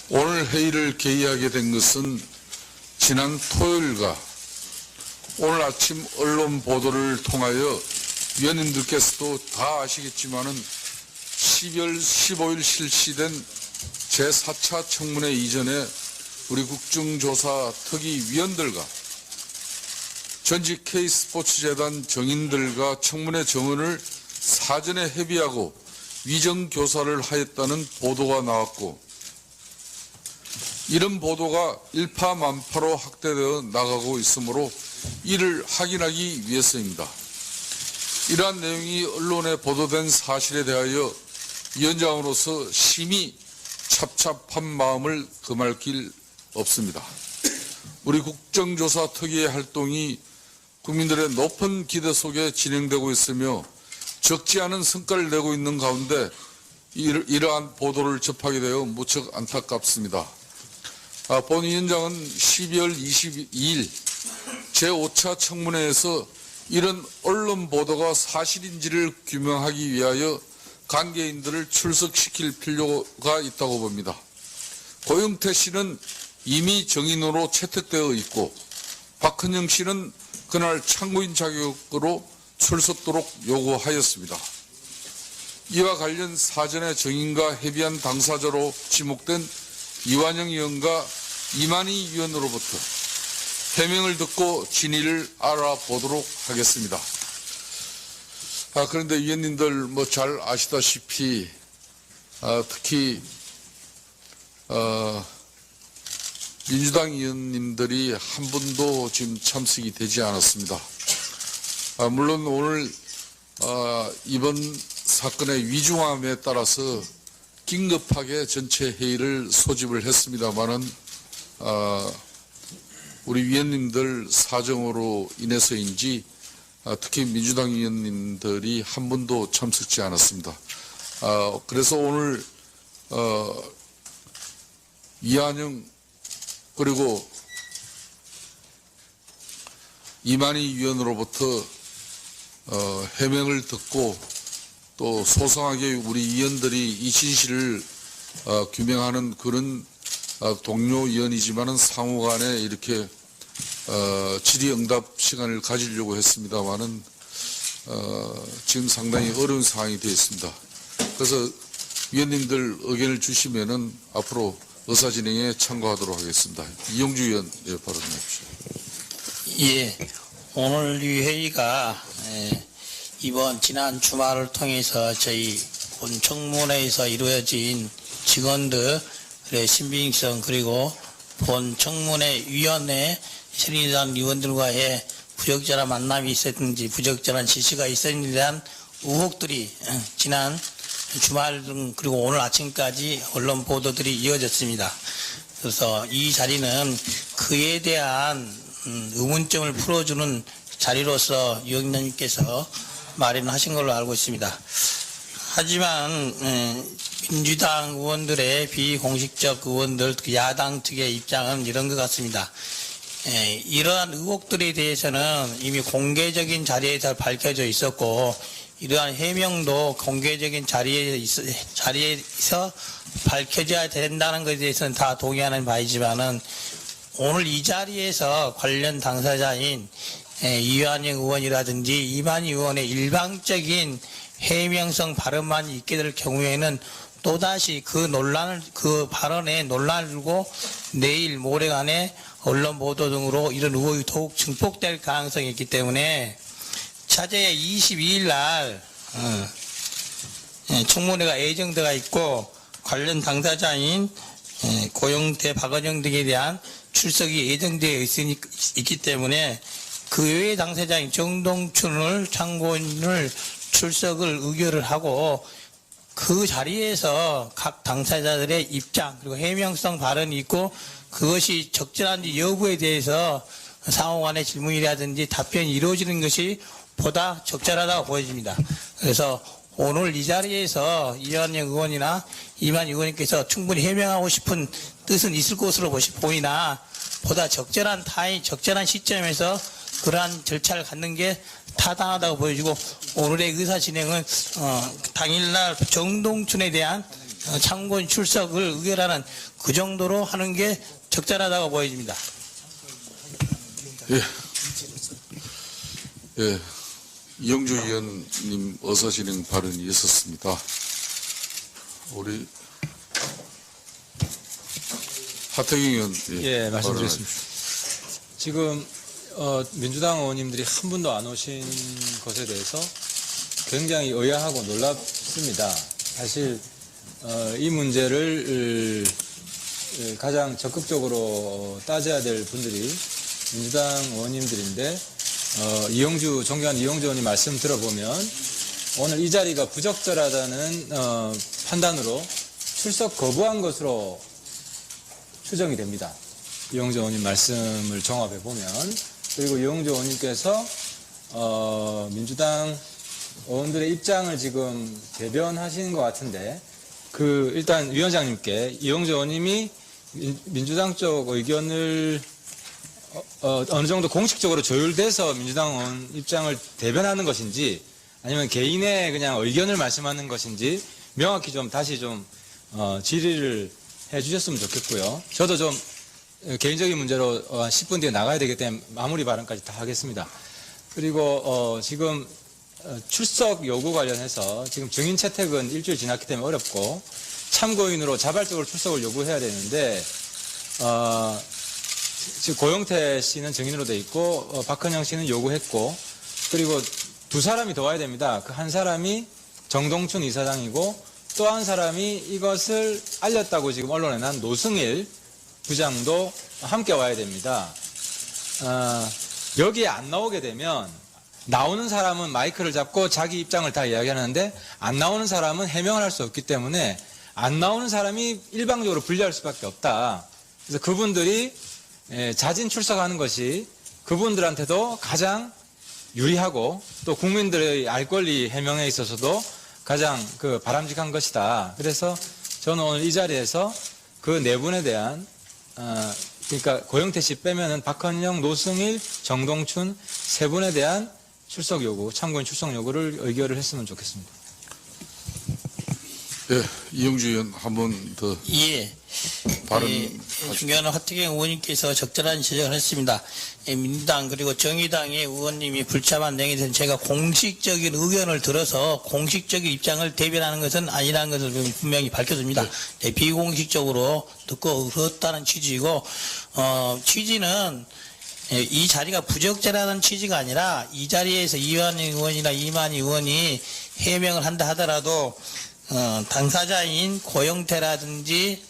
오늘 회의를 개의하게 된 것은 지난 토요일과 오늘 아침 언론 보도를 통하여 위원님들께서도 다 아시겠지만은 12월 15일 실시된 제4차 청문회 이전에 우리 국정조사 특위위원들과 전직 K스포츠재단 정인들과 청문회 정원을 사전에 협의하고 위정교사를 하였다는 보도가 나왔고, 이런 보도가 일파만파로 확대되어 나가고 있으므로 이를 확인하기 위해서입니다. 이러한 내용이 언론에 보도된 사실에 대하여 위원장으로서 심히 찹찹한 마음을 금할 길 없습니다. 우리 국정조사 특위의 활동이 국민들의 높은 기대 속에 진행되고 있으며 적지 않은 성과를 내고 있는 가운데 이러한 보도를 접하게 되어 무척 안타깝습니다. 본 위원장은 12월 22일 제5차 청문회에서 이런 언론 보도가 사실인지를 규명하기 위하여 관계인들을 출석시킬 필요가 있다고 봅니다. 고영태 씨는 이미 정인으로 채택되어 있고 박헌영 씨는 그날 참고인 자격으로 출석도록 요구하였습니다. 이와 관련 사전에 정인과 협의한 당사자로 지목된 이완영 의원과 이만희 의원으로부터 해명을 듣고 진위를 알아보도록 하겠습니다. 그런데 위원님들 잘 아시다시피 특히 민주당 의원님들이 한 분도 지금 참석이 되지 않았습니다. 물론 오늘 이번 사건의 위중함에 따라서 긴급하게 전체 회의를 소집을 했습니다마는 우리 위원님들 사정으로 인해서인지 특히 민주당 의원님들이 한 분도 참석지 않았습니다. 그래서 오늘 이한영 그리고 이만희 위원으로부터 해명을 듣고 또 소상하게 우리 위원들이 이 진실을 규명하는 그런 동료 위원이지만은 상호간에 이렇게 질의응답 시간을 가지려고 했습니다만은 지금 상당히 어려운 상황이 되어 있습니다. 그래서 위원님들 의견을 주시면은 앞으로 의사 진행에 참고하도록 하겠습니다. 이용주 의원, 바로 주십시오. 예, 오늘 이 회의가 이번 지난 주말을 통해서 저희 본 청문회에서 이루어진 직원들의 신빙성 그리고 본 청문회 위원회 새누리당 의원들과의 부적절한 만남이 있었는지 부적절한 지시가 있었는지에 대한 의혹들이 지난 주말 등 그리고 오늘 아침까지 언론 보도들이 이어졌습니다. 그래서 이 자리는 그에 대한 의문점을 풀어주는 자리로서 위원장님께서 마련하신 걸로 알고 있습니다. 하지만 민주당 의원들의 비공식적 의원들 야당 측의 입장은 이런 것 같습니다. 이러한 의혹들에 대해서는 이미 공개적인 자리에서 밝혀져 있었고 이러한 해명도 공개적인 자리에서 밝혀져야 된다는 것에 대해서는 다 동의하는 바이지만은 오늘 이 자리에서 관련 당사자인 이완영 의원이라든지 이만희 의원의 일방적인 해명성 발언만 있게 될 경우에는 또다시 그 발언에 논란을 두고 내일 모레간에 언론 보도 등으로 이런 의혹이 더욱 증폭될 가능성이 있기 때문에 차제에 22일 날 청문회가 예정되어 있고 관련 당사자인 고영태, 박헌영 등에 대한 출석이 예정되어 있기 때문에 그 외의 당사자인 정동춘을 참고인을 출석을 의결을 하고 그 자리에서 각 당사자들의 입장 그리고 해명성 발언이 있고 그것이 적절한지 여부에 대해서 상호간의 질문이라든지 답변이 이루어지는 것이 보다 적절하다고 보여집니다. 그래서 오늘 이 자리에서 이완영 의원이나 이만희 의원님께서 충분히 해명하고 싶은 뜻은 있을 것으로 보이나 보다 적절한 타임, 적절한 시점에서 그러한 절차를 갖는 게 타당하다고 보여지고 오늘의 의사 진행은 당일날 정동춘에 대한 참고인 출석을 의결하는 그 정도로 하는 게 적절하다고 보여집니다. 예. 예. 이영주 의원님 어서진행 발언이 있었습니다. 우리 하태경 의원. 예, 말씀드리겠습니다. 지금 민주당 의원님들이 한 분도 안 오신 것에 대해서 굉장히 의아하고 놀랍습니다. 사실 이 문제를 가장 적극적으로 따져야 될 분들이 민주당 의원님들인데 존경하는 이영주 의원님 말씀 들어보면 오늘 이 자리가 부적절하다는 판단으로 출석 거부한 것으로 추정이 됩니다. 이영주 의원님 말씀을 종합해 보면, 그리고 이영주 의원님께서 민주당 의원들의 입장을 지금 대변하시는 것 같은데, 일단 위원장님께 이영주 의원님이 민주당 쪽 의견을 어느 정도 공식적으로 조율돼서 민주당 의원 입장을 대변하는 것인지, 아니면 개인의 그냥 의견을 말씀하는 것인지 명확히 좀 다시 좀 질의를 해 주셨으면 좋겠고요. 저도 좀 개인적인 문제로 10분 뒤에 나가야 되기 때문에 마무리 발언까지 다 하겠습니다. 그리고 지금 출석 요구 관련해서 지금 증인 채택은 일주일 지났기 때문에 어렵고 참고인으로 자발적으로 출석을 요구해야 되는데 지금 고영태 씨는 증인으로 돼 있고 박헌영 씨는 요구했고, 그리고 두 사람이 더 와야 됩니다. 그 한 사람이 정동춘 이사장이고 또 한 사람이 이것을 알렸다고 지금 언론에 난 노승일 부장도 함께 와야 됩니다. 여기에 안 나오게 되면 나오는 사람은 마이크를 잡고 자기 입장을 다 이야기하는데 안 나오는 사람은 해명을 할 수 없기 때문에 안 나오는 사람이 일방적으로 불리할 수밖에 없다. 그래서 그분들이 자진 출석하는 것이 그분들한테도 가장 유리하고 또 국민들의 알 권리 해명에 있어서도 가장 바람직한 것이다. 그래서 저는 오늘 이 자리에서 그 네 분에 대한 그러니까 고영태 씨 빼면은 박헌영, 노승일, 정동춘 세 분에 대한 출석 요구, 참고인 출석 요구를 의결을 했으면 좋겠습니다. 예, 이영주 의원 한 번 더. 예. 발언. 존경하는 하태경 의원님께서 적절한 지적을 했습니다. 민주당 그리고 정의당의 의원님이 불참한 내용에 대해서 제가 공식적인 의견을 들어서 공식적인 입장을 대변하는 것은 아니라는 것을 분명히 밝혀줍니다. 네, 비공식적으로 듣고 그렇다는 취지이고 취지는 이 자리가 부적절하다는 취지가 아니라 이 자리에서 이완희 의원이나 이만희 의원이 해명을 한다 하더라도 당사자인 고영태라든지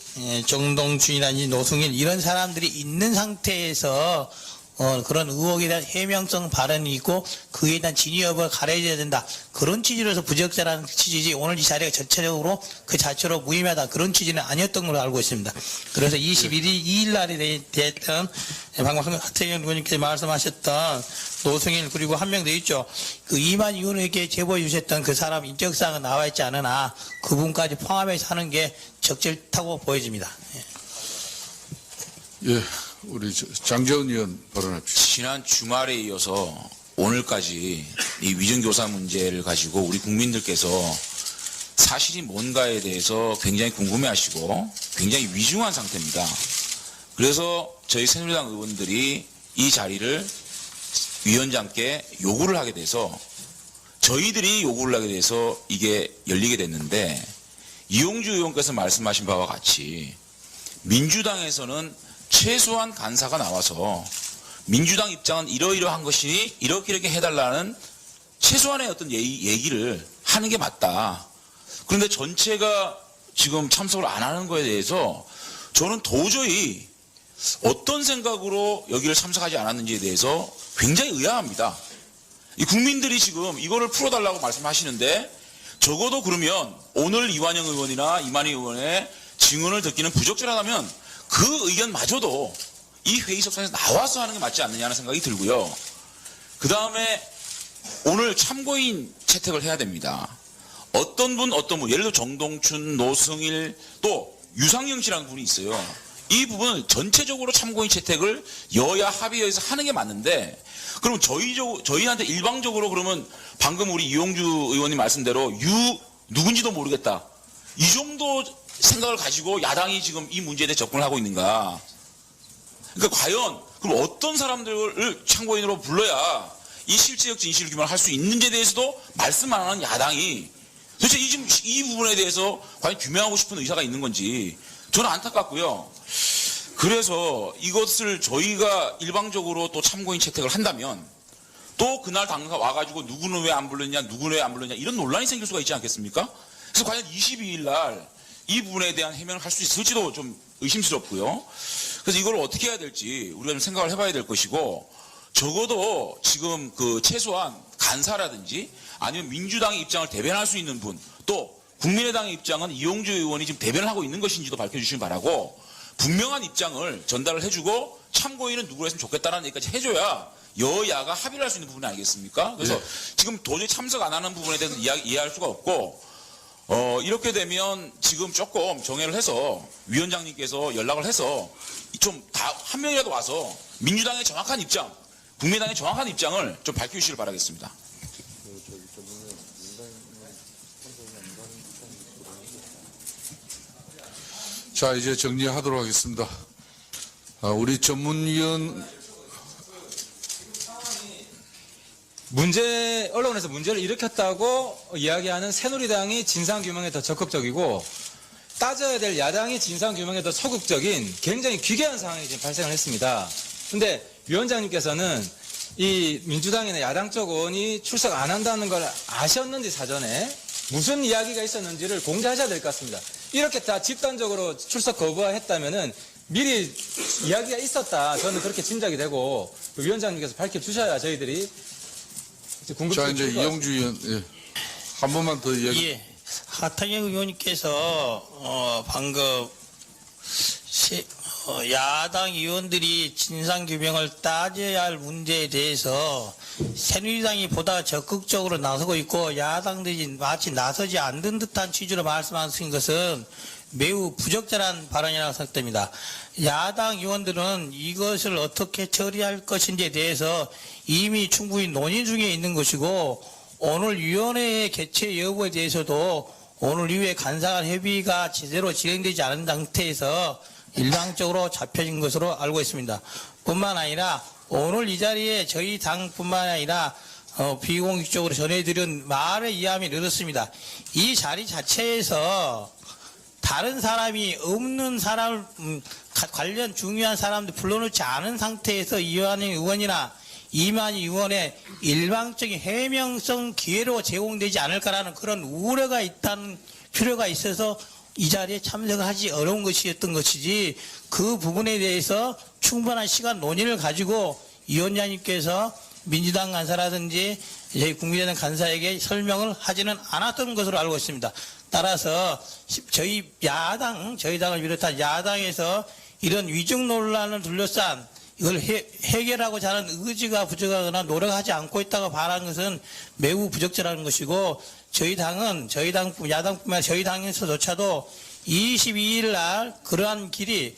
정동춘이라든지 노승일 이런 사람들이 있는 상태에서 그런 의혹에 대한 해명성 발언이 있고 그에 대한 진위 여부를 가려져야 된다. 그런 취지로서 부적절한 취지지 오늘 이 자리가 전체적으로 그 자체로 무의미하다. 그런 취지는 아니었던 걸로 알고 있습니다. 그래서 2일 날에 대했던 방금 하태경 의원님께서 말씀하셨던 노승일 그리고 한 명 더 있죠. 그 이만희 의원에게 제보해 주셨던 그 사람 인적사항은 나와 있지 않으나 그분까지 포함해서 하는 게 적절하다고 보여집니다. 예, 우리 장재원 의원 발언합시다. 지난 주말에 이어서 오늘까지 이 위정교사 문제를 가지고 우리 국민들께서 사실이 뭔가에 대해서 굉장히 궁금해하시고 굉장히 위중한 상태입니다. 그래서 저희 새누리당 의원들이 이 자리를 위원장께 요구를 하게 돼서 저희들이 요구를 하게 돼서 이게 열리게 됐는데, 이용주 의원께서 말씀하신 바와 같이 민주당에서는 최소한 간사가 나와서 민주당 입장은 이러이러한 것이니 이렇게 해달라는 최소한의 어떤 얘기를 하는 게 맞다. 그런데 전체가 지금 참석을 안 하는 거에 대해서 저는 도저히 어떤 생각으로 여기를 참석하지 않았는지에 대해서 굉장히 의아합니다. 이 국민들이 지금 이거를 풀어달라고 말씀하시는데 적어도 그러면 오늘 이완영 의원이나 이만희 의원의 증언을 듣기는 부적절하다면 그 의견마저도 이 회의석상에서 나와서 하는 게 맞지 않느냐는 생각이 들고요. 그 다음에 오늘 참고인 채택을 해야 됩니다. 어떤 분, 예를 들어 정동춘, 노승일, 또 유상영 씨라는 분이 있어요. 이 부분은 전체적으로 참고인 채택을 여야 합의해서 하는 게 맞는데, 그럼 저희한테 일방적으로 그러면 방금 우리 이용주 의원님 말씀대로 누군지도 모르겠다. 이 정도 생각을 가지고 야당이 지금 이 문제에 대해 접근을 하고 있는가? 그러니까 과연 그럼 어떤 사람들을 참고인으로 불러야 이 실체적 진실 규명을 할 수 있는지에 대해서도 말씀 안 하는 야당이 도대체 지금 이 부분에 대해서 과연 규명하고 싶은 의사가 있는 건지 저는 안타깝고요. 그래서 이것을 저희가 일방적으로 또 참고인 채택을 한다면 또 그날 당사 와가지고 누구는 왜 안 불렀냐, 누구는 왜 안 불렀냐 이런 논란이 생길 수가 있지 않겠습니까? 그래서 과연 22일 날 이 부분에 대한 해명을 할 수 있을지도 좀 의심스럽고요. 그래서 이걸 어떻게 해야 될지 우리가 좀 생각을 해봐야 될 것이고 적어도 지금 그 최소한 간사라든지 아니면 민주당의 입장을 대변할 수 있는 분 또 국민의당의 입장은 이용주 의원이 지금 대변을 하고 있는 것인지도 밝혀주시기 바라고 분명한 입장을 전달을 해주고 참고인은 누구로 했으면 좋겠다는 얘기까지 해줘야 여야가 합의를 할 수 있는 부분이 아니겠습니까? 그래서 지금 도저히 참석 안 하는 부분에 대해서 이해할 수가 없고 이렇게 되면 지금 조금 정해를 해서 위원장님께서 연락을 해서 좀 다 한 명이라도 와서 민주당의 정확한 입장, 국민의당의 정확한 입장을 좀 밝혀주시길 바라겠습니다. 자, 이제 정리하도록 하겠습니다. 우리 전문위원 언론에서 문제를 일으켰다고 이야기하는 새누리당이 진상규명에 더 적극적이고 따져야 될 야당이 진상규명에 더 소극적인 굉장히 기괴한 상황이 지금 발생을 했습니다. 근데 위원장님께서는 이 민주당이나 야당 쪽 의원이 출석 안 한다는 걸 아셨는지 사전에 무슨 이야기가 있었는지를 공개하셔야 될 것 같습니다. 이렇게 다 집단적으로 출석 거부했다면은 미리 이야기가 있었다. 저는 그렇게 짐작이 되고 위원장님께서 밝혀주셔야 저희들이 자, 이제 이용주 의원, 예. 한 번만 더 이야기. 예. 하태경 의원님께서 방금 야당 의원들이 진상규명을 따져야 할 문제에 대해서 새누리당이 보다 적극적으로 나서고 있고 야당들이 마치 나서지 않는 듯한 취지로 말씀하신 것은 매우 부적절한 발언이라고 생각됩니다. 야당 의원들은 이것을 어떻게 처리할 것인지에 대해서 이미 충분히 논의 중에 있는 것이고 오늘 위원회의 개최 여부에 대해서도 오늘 이후에 간사간 협의가 제대로 진행되지 않은 상태에서 일방적으로 잡혀진 것으로 알고 있습니다. 뿐만 아니라 오늘 이 자리에 저희 당뿐만 아니라 비공식적으로 전해드린 말에 의하면 이렇습니다. 이 자리 자체에서 다른 사람이 없는 사람 관련 중요한 사람들 불러놓지 않은 상태에서 이완영 의원이나 이만희 의원의 일방적인 해명성 기회로 제공되지 않을까라는 그런 우려가 있다는 필요가 있어서 이 자리에 참석하기 어려운 것이었던 것이지 그 부분에 대해서 충분한 시간 논의를 가지고 위원장님께서 민주당 간사라든지 저희 국민의당 간사에게 설명을 하지는 않았던 것으로 알고 있습니다. 따라서 저희 당을 비롯한 야당에서 이런 위증 논란을 둘러싼 이걸 해결하고자 하는 의지가 부족하거나 노력하지 않고 있다고 말하는 것은 매우 부적절한 것이고 야당뿐만 아니라 저희 당에서조차도 22일 날 그러한 길이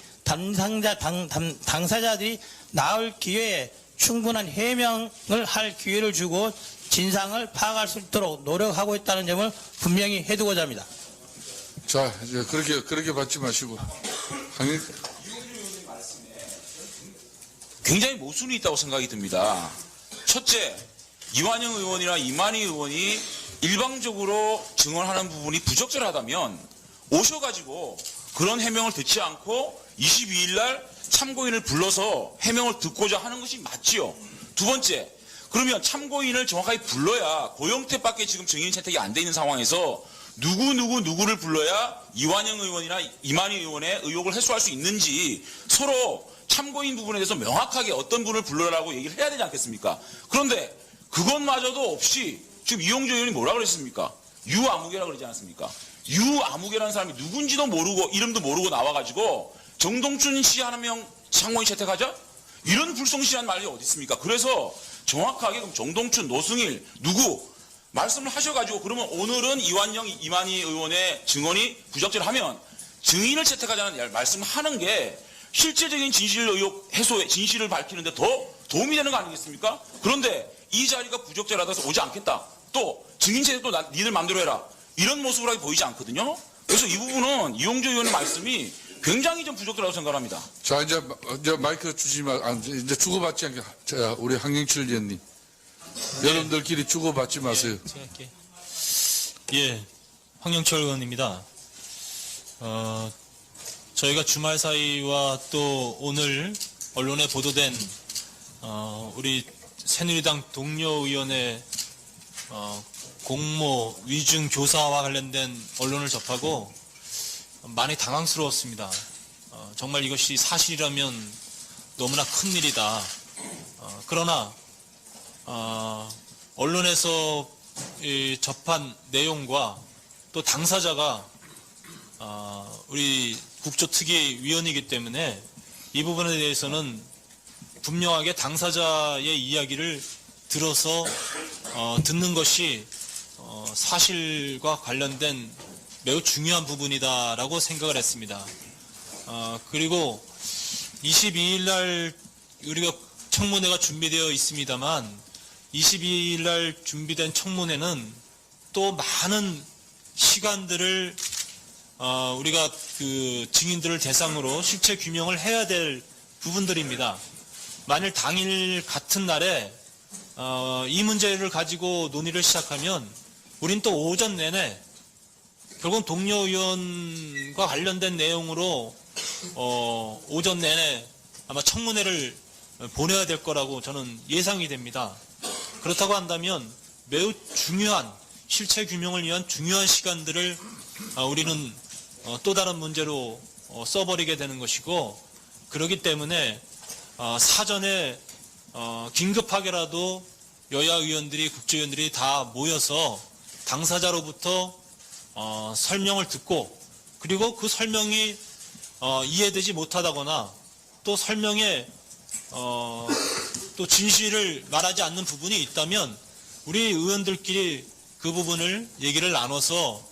당사자들이 나올 기회에 충분한 해명을 할 기회를 주고 진상을 파악할 수 있도록 노력하고 있다는 점을 분명히 해두고자 합니다. 자, 이제 그렇게 받지 마시고. 굉장히 모순이 있다고 생각이 듭니다. 첫째, 이완영 의원이나 이만희 의원이 일방적으로 증언하는 부분이 부적절하다면 오셔가지고 그런 해명을 듣지 않고 22일 날 참고인을 불러서 해명을 듣고자 하는 것이 맞지요. 두 번째, 그러면 참고인을 정확하게 불러야 고영태밖에 지금 증인 채택이 안 돼 있는 상황에서 누구를 불러야 이완영 의원이나 이만희 의원의 의혹을 해소할 수 있는지 서로 참고인 부분에 대해서 명확하게 어떤 분을 불러라고 얘기를 해야 되지 않겠습니까? 그런데 그것마저도 없이 지금 이용주 의원이 뭐라 그랬습니까? 유아무개라 그러지 않았습니까? 유아무개라는 사람이 누군지도 모르고 이름도 모르고 나와가지고 정동춘 씨 한 명 참고인 채택하자? 이런 불성실한 말이 어디 있습니까? 그래서 정확하게 그럼 정동춘, 노승일 누구 말씀을 하셔가지고 그러면 오늘은 이완영, 이만희 의원의 증언이 부적절하면 증인을 채택하자는 말씀을 하는 게 실제적인 진실 의혹 해소에 진실을 밝히는데 더 도움이 되는 거 아니겠습니까? 그런데 이 자리가 부적절하다서 오지 않겠다. 또 증인 채택도 니들 마음대로 해라. 이런 모습으로 보이지 않거든요. 그래서 이 부분은 이용주 의원의 말씀이 굉장히 좀 부족하다고 생각합니다. 자, 이제 마이크 주지 마, 이제 주고받지 않게. 자, 우리 황영철 의원님. 여러분들끼리 주고받지 마세요. 제가 할게요. 예, 황영철 의원입니다. 저희가 주말 사이와 또 오늘 언론에 보도된 우리 새누리당 동료 의원의 공모 위중 교사와 관련된 언론을 접하고 많이 당황스러웠습니다. 정말 이것이 사실이라면 너무나 큰 일이다. 그러나 언론에서 접한 내용과 또 당사자가 우리 국조특위 위원이기 때문에 이 부분에 대해서는 분명하게 당사자의 이야기를 들어서 듣는 것이 사실과 관련된 매우 중요한 부분이다라고 생각을 했습니다. 그리고 22일 날 우리가 청문회가 준비되어 있습니다만 22일 날 준비된 청문회는 또 많은 시간들을 우리가 그 증인들을 대상으로 실체 규명을 해야 될 부분들입니다. 만일 당일 같은 날에 이 문제를 가지고 논의를 시작하면 우린 또 오전 내내 결국 동료 의원과 관련된 내용으로 오전 내내 아마 청문회를 보내야 될 거라고 저는 예상이 됩니다. 그렇다고 한다면 매우 중요한 실체 규명을 위한 중요한 시간들을 우리는 또 다른 문제로 써버리게 되는 것이고, 그렇기 때문에 사전에 긴급하게라도 여야 의원들이 국회의원들이 다 모여서 당사자로부터 설명을 듣고, 그리고 그 설명이 이해되지 못하다거나 또 설명에 또 진실을 말하지 않는 부분이 있다면 우리 의원들끼리 그 부분을 얘기를 나눠서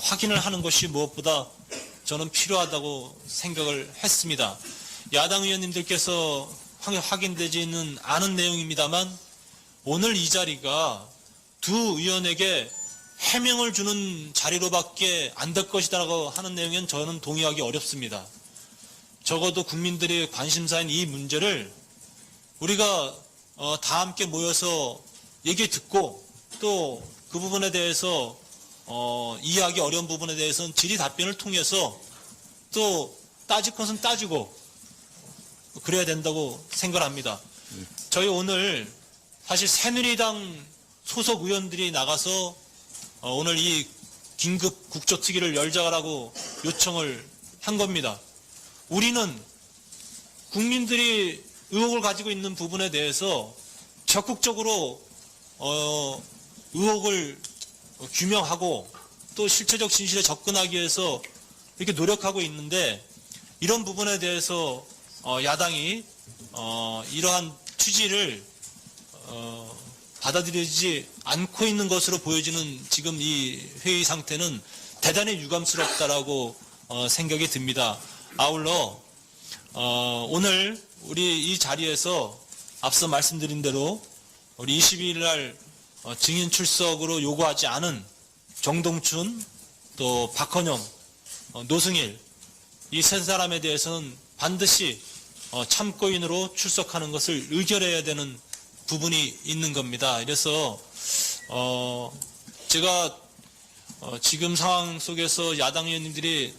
확인을 하는 것이 무엇보다 저는 필요하다고 생각을 했습니다. 야당 의원님들께서 확인되지는 않은 내용입니다만 오늘 이 자리가 두 의원에게 해명을 주는 자리로밖에 안 될 것이라고 하는 내용은 저는 동의하기 어렵습니다. 적어도 국민들의 관심사인 이 문제를 우리가 다 함께 모여서 얘기 듣고 또 그 부분에 대해서 이해하기 어려운 부분에 대해서는 질의 답변을 통해서 또 따질 것은 따지고 그래야 된다고 생각합니다. 저희 오늘 사실 새누리당 소속 의원들이 나가서 오늘 이 긴급 국조특위를 열자라고 요청을 한 겁니다. 우리는 국민들이 의혹을 가지고 있는 부분에 대해서 적극적으로 의혹을 규명하고 또 실체적 진실에 접근하기 위해서 이렇게 노력하고 있는데, 이런 부분에 대해서 야당이 이러한 취지를 받아들이지 않고 있는 것으로 보여지는 지금 이 회의 상태는 대단히 유감스럽다라고 생각이 듭니다. 아울러 오늘 우리 이 자리에서 앞서 말씀드린 대로 우리 22일 날 증인 출석으로 요구하지 않은 정동춘, 또 박헌영, 노승일 이 세 사람에 대해서는 반드시 참고인으로 출석하는 것을 의결해야 되는 부분이 있는 겁니다. 그래서 제가 지금 상황 속에서 야당 의원님들이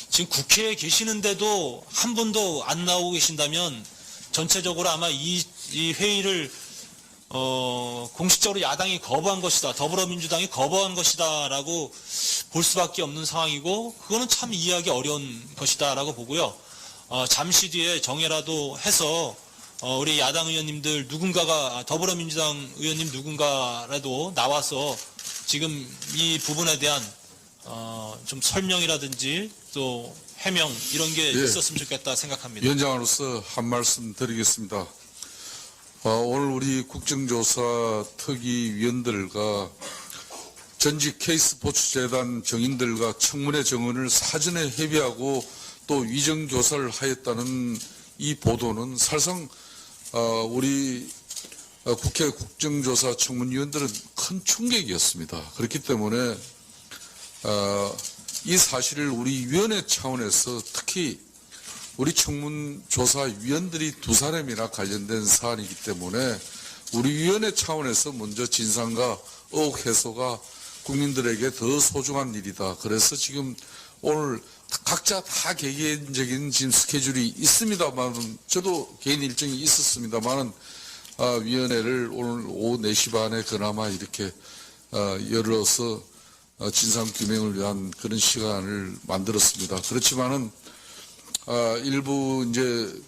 지금 국회에 계시는데도 한 분도 안 나오고 계신다면 전체적으로 아마 이 회의를 공식적으로 야당이 거부한 것이다, 더불어민주당이 거부한 것이다라고 볼 수밖에 없는 상황이고, 그거는 참 이해하기 어려운 것이다라고 보고요. 잠시 뒤에 정해라도 해서 우리 야당 의원님들 누군가가, 더불어민주당 의원님 누군가라도 나와서 지금 이 부분에 대한 좀 설명이라든지 또 해명 이런 게 있었으면 좋겠다 생각합니다. 위원장으로서 한 말씀 드리겠습니다. 오늘 우리 국정조사 특위위원들과 전직 K스포츠재단 정인들과 청문회 정원을 사전에 협의하고 또 위정교사를 하였다는 이 보도는 사실상 우리 국회 국정조사 청문위원들은 큰 충격이었습니다. 그렇기 때문에 이 사실을 우리 위원회 차원에서 특히 우리 청문조사위원들이 두 사람이나 관련된 사안이기 때문에 우리 위원회 차원에서 먼저 진상과 의혹 해소가 국민들에게 더 소중한 일이다. 그래서 지금 오늘 각자 다 개개인적인 지금 스케줄이 있습니다만, 저도 개인 일정이 있었습니다만은, 위원회를 오늘 오후 4시 반에 그나마 이렇게, 열어서, 진상규명을 위한 그런 시간을 만들었습니다. 그렇지만은, 일부 이제,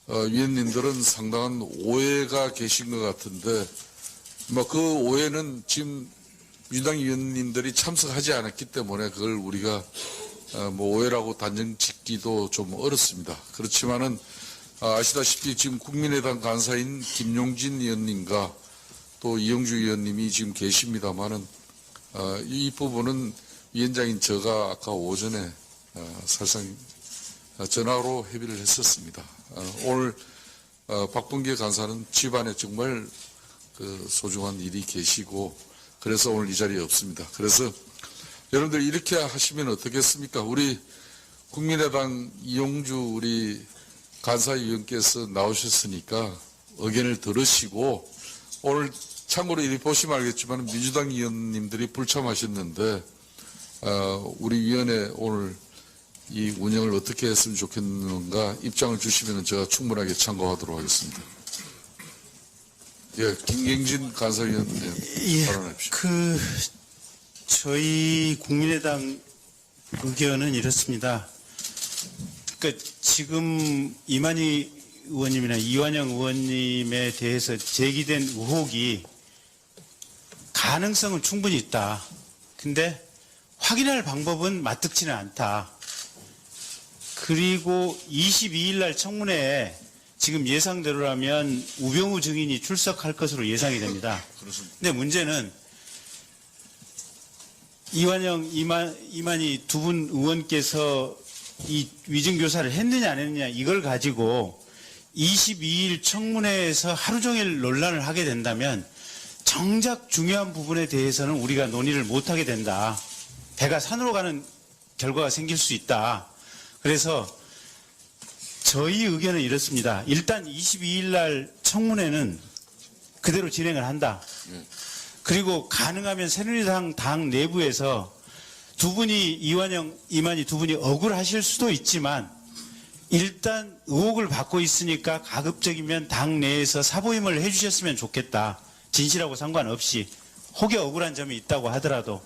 위원님들은 상당한 오해가 계신 것 같은데, 뭐 그 오해는 지금 민주당 위원님들이 참석하지 않았기 때문에 그걸 우리가 뭐 오해라고 단정 짓기도 좀 어렵습니다. 그렇지만은 아시다시피 지금 국민의당 간사인 김용진 의원님과 또 이영주 의원님이 지금 계십니다만은 이 부분은 위원장인 제가 아까 오전에 사실상 전화로 협의를 했었습니다. 오늘 박범계 간사는 집안에 정말 그 소중한 일이 계시고 그래서 오늘 이 자리에 없습니다. 그래서 여러분들 이렇게 하시면 어떻겠습니까? 우리 국민의당 이용주 우리 간사위원께서 나오셨으니까 의견을 들으시고 오늘 참고로 이리 보시면 알겠지만 민주당 의원님들이 불참하셨는데 우리 위원회 오늘 이 운영을 어떻게 했으면 좋겠는가 입장을 주시면 제가 충분하게 참고하도록 하겠습니다. 예, 김경진 간사위원님 발언하십시오. 저희 국민의당 의견은 이렇습니다. 그러니까 지금 이만희 의원님이나 이완영 의원님에 대해서 제기된 의혹이 가능성은 충분히 있다. 근데 확인할 방법은 마뜩지는 않다. 그리고 22일 날 청문회에 지금 예상대로라면 우병우 증인이 출석할 것으로 예상이 됩니다. 근데 문제는 이완영, 이만희 두 분 의원께서 이 위증교사를 했느냐 안 했느냐 이걸 가지고 22일 청문회에서 하루 종일 논란을 하게 된다면 정작 중요한 부분에 대해서는 우리가 논의를 못하게 된다. 배가 산으로 가는 결과가 생길 수 있다. 그래서 저희 의견은 이렇습니다. 일단 22일 날 청문회는 그대로 진행을 한다. 그리고 가능하면 새누리당 당 내부에서 두 분이 이완영, 이만희 두 분이 억울하실 수도 있지만 일단 의혹을 받고 있으니까 가급적이면 당 내에서 사보임을 해주셨으면 좋겠다. 진실하고 상관없이 혹여 억울한 점이 있다고 하더라도.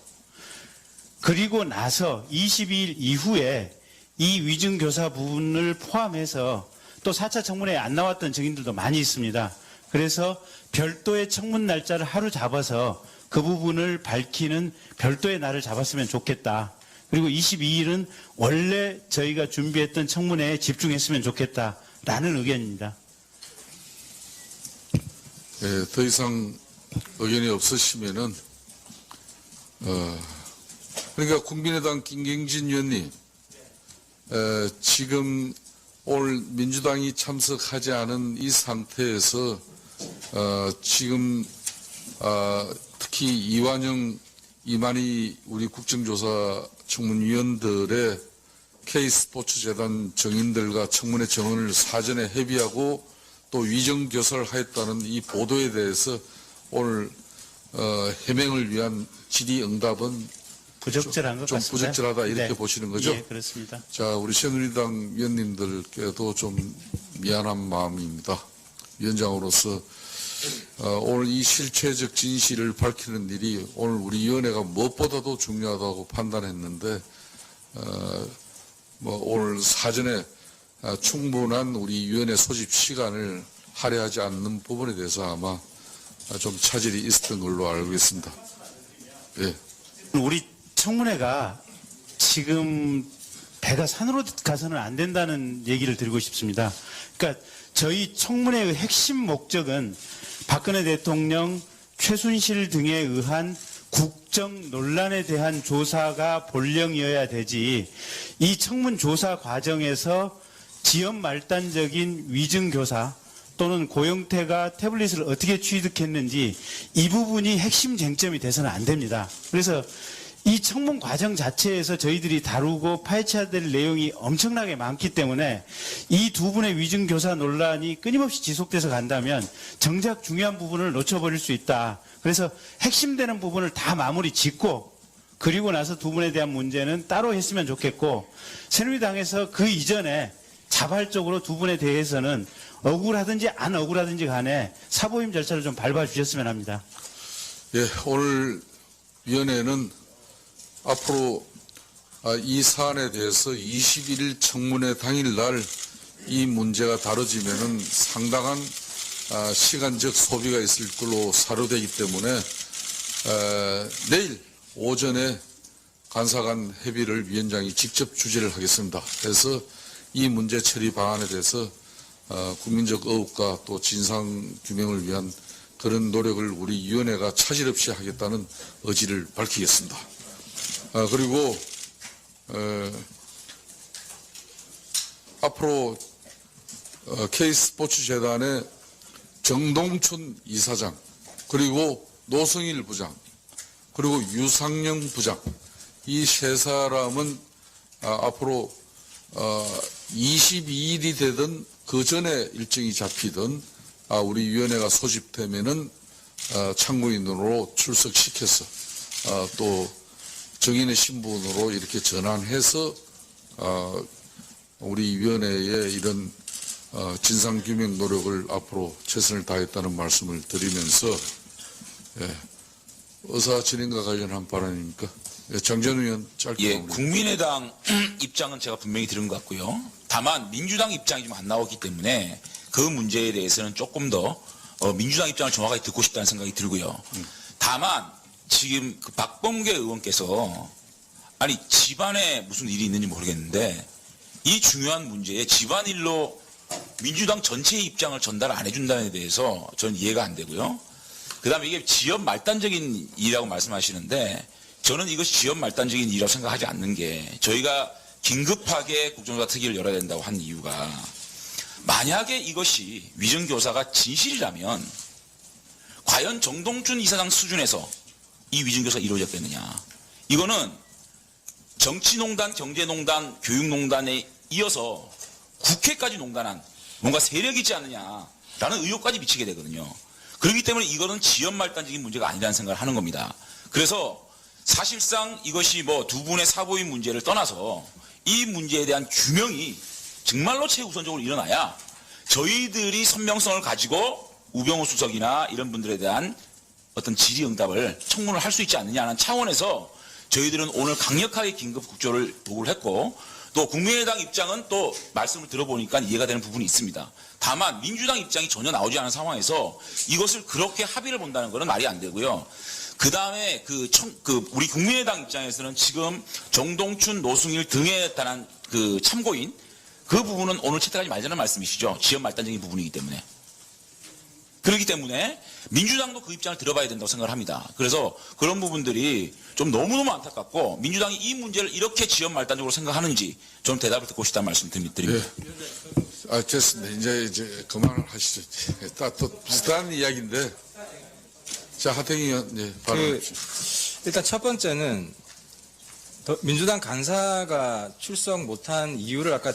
그리고 나서 22일 이후에 이 위증교사 부분을 포함해서 또 4차 청문회에 안 나왔던 증인들도 많이 있습니다. 그래서 별도의 청문 날짜를 하루 잡아서 그 부분을 밝히는 별도의 날을 잡았으면 좋겠다. 그리고 22일은 원래 저희가 준비했던 청문회에 집중했으면 좋겠다라는 의견입니다. 예, 더 이상 의견이 없으시면은 그러니까 국민의당 김경진 의원님 지금 오늘 민주당이 참석하지 않은 이 상태에서 지금 특히 이완영, 이만희 우리 국정조사 청문위원들의 K스포츠재단 정인들과 청문회 정원을 사전에 협의하고 또 위정교사를 하였다는 이 보도에 대해서 오늘 해명을 위한 질의응답은 부적절한 것 좀 같습니다. 부적절하다 이렇게 네. 보시는 거죠? 예, 그렇습니다. 자, 우리 새누리당 위원님들께도 좀 미안한 마음입니다. 위원장으로서 오늘 이 실체적 진실을 밝히는 일이 오늘 우리 위원회가 무엇보다도 중요하다고 판단했는데 뭐 오늘 사전에 충분한 우리 위원회 소집 시간을 할애하지 않는 부분에 대해서 아마 좀 차질이 있었던 걸로 알고 있습니다. 예. 우리 청문회가 지금 배가 산으로 가서는 안 된다는 얘기를 드리고 싶습니다. 그러니까 저희 청문회의 핵심 목적은 박근혜 대통령, 최순실 등에 의한 국정 논란에 대한 조사가 본령이어야 되지 이 청문 조사 과정에서 지연 말단적인 위증교사 또는 고영태가 태블릿을 어떻게 취득했는지 이 부분이 핵심 쟁점이 돼서는 안 됩니다. 그래서 이 청문 과정 자체에서 저희들이 다루고 파헤쳐야 될 내용이 엄청나게 많기 때문에 이 두 분의 위증교사 논란이 끊임없이 지속돼서 간다면 정작 중요한 부분을 놓쳐버릴 수 있다. 그래서 핵심되는 부분을 다 마무리 짓고 그리고 나서 두 분에 대한 문제는 따로 했으면 좋겠고 새누리당에서 그 이전에 자발적으로 두 분에 대해서는 억울하든지 안 억울하든지 간에 사보임 절차를 좀 밟아주셨으면 합니다. 예, 오늘 위원회는 앞으로 이 사안에 대해서 21일 청문회 당일날 이 문제가 다뤄지면은 상당한 시간적 소비가 있을 걸로 사료되기 때문에 내일 오전에 간사간 협의를 위원장이 직접 주재를 하겠습니다. 그래서 이 문제 처리 방안에 대해서 국민적 의혹과 또 진상 규명을 위한 그런 노력을 우리 위원회가 차질 없이 하겠다는 의지를 밝히겠습니다. 그리고 앞으로 K스포츠재단의 정동춘 이사장 그리고 노성일 부장 그리고 유상영 부장 이 세 사람은 앞으로 22일이 되든 그 전에 일정이 잡히든 우리 위원회가 소집되면은 참고인으로 출석시켜서 또 정인의 신분으로 이렇게 전환해서 우리 위원회의 이런 진상규명 노력을 앞으로 최선을 다했다는 말씀을 드리면서 의사 진행과 관련한 발언입니까? 장전 의원 짧게 예, 마무리. 국민의당 입장은 제가 분명히 들은 것 같고요. 다만 민주당 입장이 좀 안 나왔기 때문에 그 문제에 대해서는 조금 더 민주당 입장을 정확하게 듣고 싶다는 생각이 들고요. 다만 지금 그 박범계 의원께서 아니 집안에 무슨 일이 있는지 모르겠는데 이 중요한 문제에 집안일로 민주당 전체의 입장을 전달 안 해준다는 데 대해서 저는 이해가 안 되고요. 그 다음에 이게 지연 말단적인 일이라고 말씀하시는데 저는 이것이 지연 말단적인 일이라고 생각하지 않는 게 저희가 긴급하게 국정조사 특위를 열어야 된다고 한 이유가 만약에 이것이 위증교사가 진실이라면 과연 정동춘 이사장 수준에서 이 위증교사가 이루어졌겠느냐. 이거는 정치농단, 경제농단, 교육농단에 이어서 국회까지 농단한 뭔가 세력이 있지 않느냐라는 의혹까지 미치게 되거든요. 그렇기 때문에 이거는 지연말단적인 문제가 아니라는 생각을 하는 겁니다. 그래서 사실상 이것이 뭐 두 분의 사보임 문제를 떠나서 이 문제에 대한 규명이 정말로 최우선적으로 일어나야 저희들이 선명성을 가지고 우병우 수석이나 이런 분들에 대한 어떤 질의응답을 청문을 할 수 있지 않느냐는 차원에서 저희들은 오늘 강력하게 긴급 국조를 도구를 했고 또 국민의당 입장은 또 말씀을 들어보니까 이해가 되는 부분이 있습니다. 다만 민주당 입장이 전혀 나오지 않은 상황에서 이것을 그렇게 합의를 본다는 것은 말이 안 되고요. 그 다음에 우리 국민의당 입장에서는 지금 정동춘, 노승일 등에 관한 그 참고인 그 부분은 오늘 채택하지 말자는 말씀이시죠. 지연 말단적인 부분이기 때문에. 그렇기 때문에 민주당도 그 입장을 들어봐야 된다고 생각을 합니다. 그래서 그런 부분들이 좀 너무너무 안타깝고 민주당이 이 문제를 이렇게 지연 말단적으로 생각하는지 좀 대답을 듣고 싶다는 말씀 드립니다. 됐습니다. 이제 그만을 하시죠. 또 비슷한 이야기인데. 자, 하태경 의원, 발언하십시오. 일단 첫 번째는 민주당 간사가 출석 못한 이유를 아까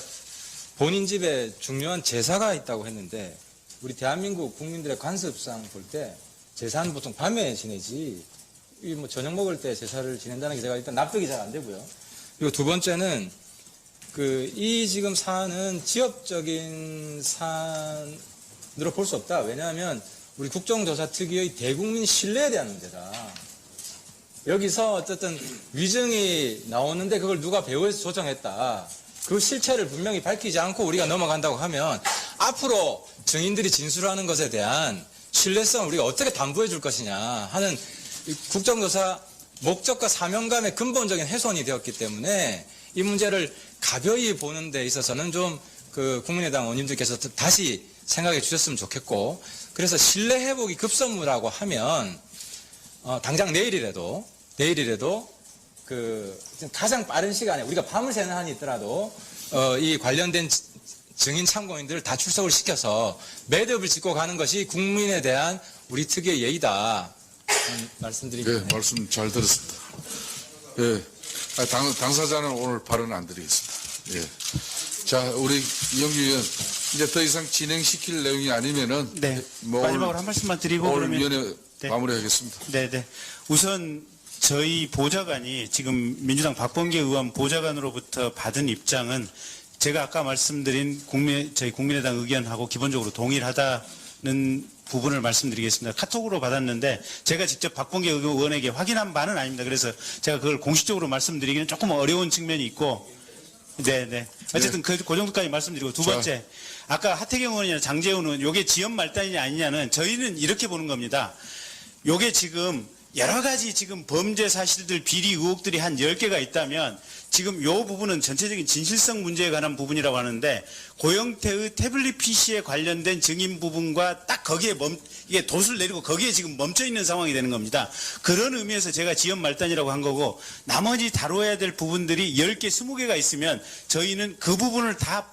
본인 집에 중요한 제사가 있다고 했는데 우리 대한민국 국민들의 관습상 볼 때 제사는 보통 밤에 지내지 뭐 저녁 먹을 때 제사를 지낸다는 게 제가 일단 납득이 잘 안 되고요. 그리고 두 번째는 이 지금 사안은 지역적인 사안으로 볼 수 없다. 왜냐하면 우리 국정조사 특위의 대국민 신뢰에 대한 문제다. 여기서 어쨌든 위증이 나오는데 그걸 누가 배후에서 조정했다. 그 실체를 분명히 밝히지 않고 우리가 넘어간다고 하면 앞으로 증인들이 진술하는 것에 대한 신뢰성을 우리가 어떻게 담보해 줄 것이냐 하는 국정조사 목적과 사명감의 근본적인 훼손이 되었기 때문에 이 문제를 가벼이 보는 데 있어서는 좀 국민의당 의원님들께서 다시 생각해 주셨으면 좋겠고 그래서 신뢰 회복이 급선무라고 하면 당장 내일이라도 가장 빠른 시간에 우리가 밤을 새는 한이 있더라도 이 관련된 증인 참고인들을 다 출석을 시켜서 매듭을 짓고 가는 것이 국민에 대한 우리 특유의 예의다. 말씀드리겠습니다. 네, 말씀 잘 들었습니다. 예. 당사자는 오늘 발언 안 드리겠습니다. 예. 자, 우리 이영규 의원, 이제 더 이상 진행시킬 내용이 아니면은. 네. 뭐 마지막으로 한 말씀만 드리고 오늘 그러면 위원회 네. 마무리하겠습니다. 네. 우선 저희 보좌관이 지금 민주당 박범계 의원 보좌관으로부터 받은 입장은 제가 아까 말씀드린 저희 국민의당 의견하고 기본적으로 동일하다는 부분을 말씀드리겠습니다. 카톡으로 받았는데 제가 직접 박범계 의원에게 확인한 바는 아닙니다. 그래서 제가 그걸 공식적으로 말씀드리기는 조금 어려운 측면이 있고, 네. 어쨌든 그 정도까지 말씀드리고, 두 번째, 아까 하태경 의원이나 장재훈 의원, 요게 지연 말단이냐 아니냐는 저희는 이렇게 보는 겁니다. 요게 지금 여러 가지 지금 범죄 사실들 비리 의혹들이 한 10개가 있다면 지금 요 부분은 전체적인 진실성 문제에 관한 부분이라고 하는데 고영태의 태블릿 PC에 관련된 증인 부분과 딱 거기에 이게 돛을 내리고 거기에 지금 멈춰 있는 상황이 되는 겁니다. 그런 의미에서 제가 지연 말단이라고 한 거고 나머지 다뤄야 될 부분들이 10개, 20개가 있으면 저희는 그 부분을 다